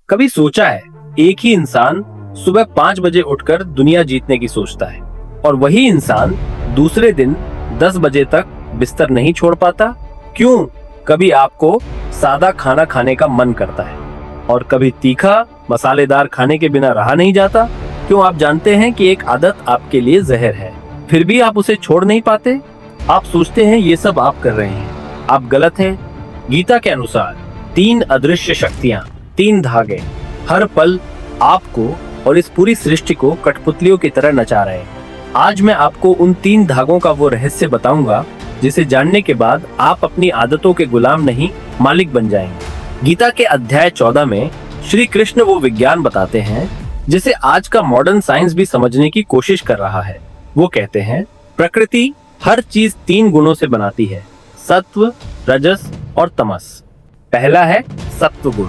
कभी सोचा है, एक ही इंसान सुबह 5 बजे उठकर दुनिया जीतने की सोचता है और वही इंसान दूसरे दिन 10 बजे तक बिस्तर नहीं छोड़ पाता? क्यों? कभी आपको सादा खाना खाने का मन करता है और कभी तीखा मसालेदार खाने के बिना रहा नहीं जाता। क्यों? आप जानते हैं कि एक आदत आपके लिए जहर है, फिर भी आप उसे छोड़ नहीं पाते। आप सोचते हैं ये सब आप कर रहे हैं। आप गलत हैं। गीता के अनुसार 3 अदृश्य शक्तियां, 3 धागे हर पल आपको और इस पूरी सृष्टि को कठपुतलियों की तरह नचा रहे हैं। आज मैं आपको उन 3 धागों का वो रहस्य बताऊंगा जिसे जानने के बाद आप अपनी आदतों के गुलाम नहीं, मालिक बन जाएंगे। गीता के अध्याय 14 में श्री कृष्ण वो विज्ञान बताते हैं जिसे आज का मॉडर्न साइंस भी समझने की कोशिश कर रहा है। वो कहते हैं, प्रकृति हर चीज 3 गुणों से बनाती है, सत्व, रजस और तमस। पहला है सत्व गुण,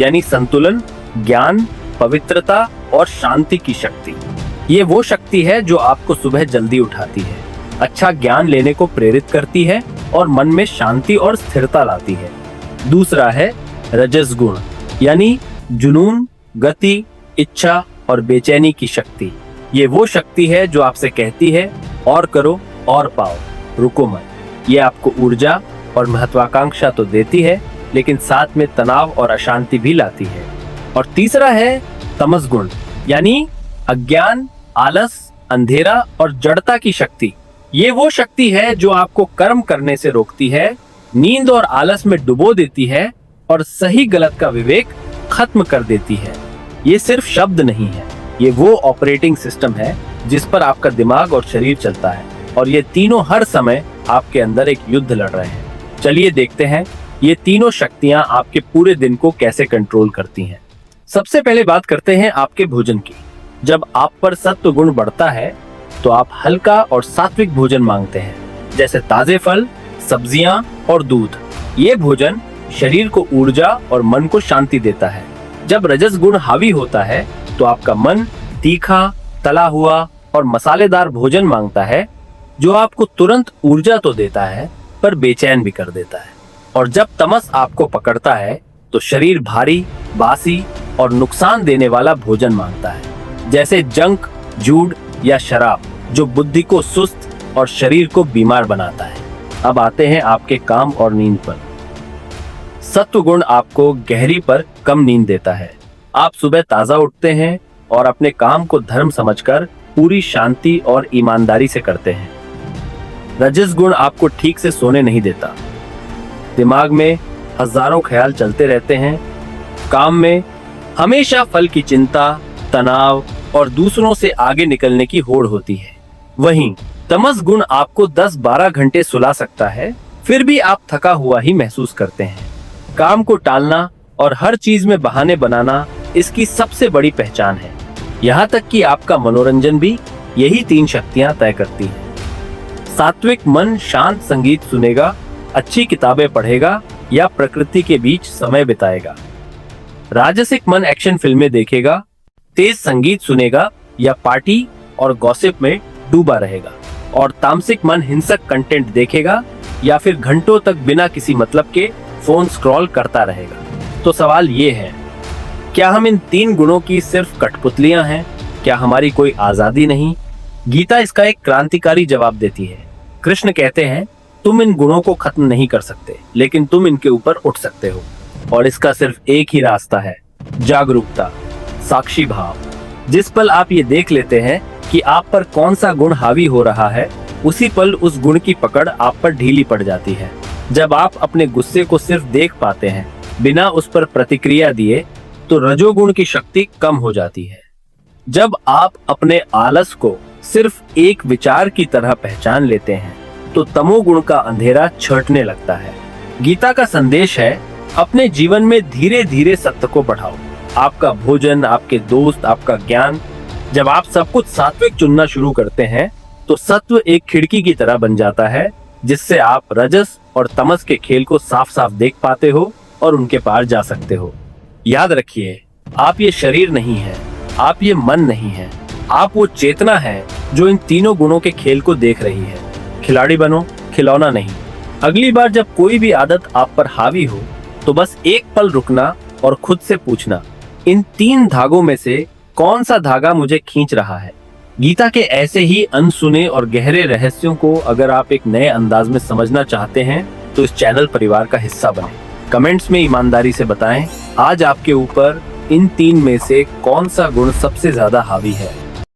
यानी संतुलन, ज्ञान, पवित्रता और शांति की शक्ति। ये वो शक्ति है जो आपको सुबह जल्दी उठाती है, अच्छा ज्ञान लेने को प्रेरित करती है और मन में शांति और स्थिरता लाती है। दूसरा है रजस गुण, यानी जुनून, गति, इच्छा और बेचैनी की शक्ति। ये वो शक्ति है जो आपसे कहती है और करो और पाओ, रुको मत। ये आपको ऊर्जा और महत्वाकांक्षा तो देती है, लेकिन साथ में तनाव और अशांति भी लाती है। और तीसरा है तमस गुण, यानी अज्ञान, आलस, अंधेरा और जड़ता की शक्ति। ये वो शक्ति है जो आपको कर्म करने से रोकती है, नींद और आलस में डुबो देती है और सही गलत का विवेक खत्म कर देती है। ये सिर्फ शब्द नहीं है, ये वो ऑपरेटिंग सिस्टम है जिस पर आपका दिमाग और शरीर चलता है, और ये तीनों हर समय आपके अंदर एक युद्ध लड़ रहे हैं। चलिए देखते हैं ये तीनों शक्तियां आपके पूरे दिन को कैसे कंट्रोल करती हैं। सबसे पहले बात करते हैं आपके भोजन की। जब आप पर सत्व गुण बढ़ता है तो आप हल्का और सात्विक भोजन मांगते हैं, जैसे ताजे फल, सब्जियां और दूध। ये भोजन शरीर को ऊर्जा और मन को शांति देता है। जब रजस गुण हावी होता है तो आपका मन तीखा, तला हुआ और मसालेदार भोजन मांगता है, जो आपको तुरंत ऊर्जा तो देता है पर बेचैन भी कर देता है। और जब तमस आपको पकड़ता है तो शरीर भारी, बासी और नुकसान देने वाला भोजन मांगता है, जैसे जंक, जूड या शराब, जो बुद्धि को सुस्त और शरीर को बीमार बनाता है। अब आते हैं आपके काम और नींद पर। सत्व गुण आपको गहरी पर कम नींद देता है। आप सुबह ताजा उठते हैं और अपने काम को धर्म समझकर पूरी शांति और ईमानदारी से करते हैं। रजस गुण आपको ठीक से सोने नहीं देता। दिमाग में हजारों ख्याल चलते रहते हैं, काम में हमेशा फल की चिंता, तनाव और दूसरों से आगे निकलने की होड़ होती है। वहीं तमस गुण आपको 10-12 घंटे सुला सकता है, फिर भी आप थका हुआ ही महसूस करते हैं। काम को टालना और हर चीज में बहाने बनाना इसकी सबसे बड़ी पहचान है। यहाँ तक कि आपका मनोरंजन भी यही 3 शक्तियां तय करती हैं। सात्विक मन शांत संगीत सुनेगा, अच्छी किताबें पढ़ेगा या प्रकृति के बीच समय बिताएगा। राजसिक मन एक्शन फिल्में देखेगा, तेज संगीत सुनेगा या पार्टी और गॉसिप में डूबा रहेगा। और तामसिक मन हिंसक कंटेंट देखेगा या फिर घंटों तक बिना किसी मतलब के फोन स्क्रॉल करता रहेगा। तो सवाल ये है, क्या हम इन 3 गुणों की सिर्फ कठपुतलियां हैं? क्या हमारी कोई आजादी नहीं? गीता इसका एक क्रांतिकारी जवाब देती है। कृष्ण कहते हैं, तुम इन गुणों को खत्म नहीं कर सकते, लेकिन तुम इनके ऊपर उठ सकते हो। और इसका सिर्फ एक ही रास्ता है, जागरूकता, साक्षी भाव। जिस पल आप ये देख लेते हैं कि आप पर कौन सा गुण हावी हो रहा है, उसी पल उस गुण की पकड़ आप पर ढीली पड़ जाती है। जब आप अपने गुस्से को सिर्फ देख पाते हैं, बिना उस पर प्रतिक्रिया दिए, तो रजोगुण की शक्ति कम हो जाती है। जब आप अपने आलस को सिर्फ एक विचार की तरह पहचान लेते हैं, तो तमोगुण का अंधेरा छंटने लगता है। गीता का संदेश है, अपने जीवन में धीरे धीरे सत्य को बढ़ाओ। आपका भोजन, आपके दोस्त, आपका ज्ञान। जब आप सब कुछ सात्विक चुनना शुरू करते हैं, तो सत्व एक खिड़की की तरह बन जाता है, जिससे आप रजस और तमस के खेल को साफ साफ देख पाते हो और उनके पार जा सकते हो। याद रखिए, आप ये शरीर नहीं है, आप ये मन नहीं है, आप वो चेतना है जो इन तीनों गुणों के खेल को देख रही है। खिलाड़ी बनो, खिलौना नहीं। अगली बार जब कोई भी आदत आप पर हावी हो, तो बस एक पल रुकना और खुद से पूछना, इन 3 धागों में से कौन सा धागा मुझे खींच रहा है? गीता के ऐसे ही अनसुने और गहरे रहस्यों को अगर आप एक नए अंदाज में समझना चाहते हैं तो इस चैनल परिवार का हिस्सा बने। कमेंट्स में ईमानदारी से बताएं आज आपके ऊपर इन 3 में से कौन सा गुण सबसे ज्यादा हावी है।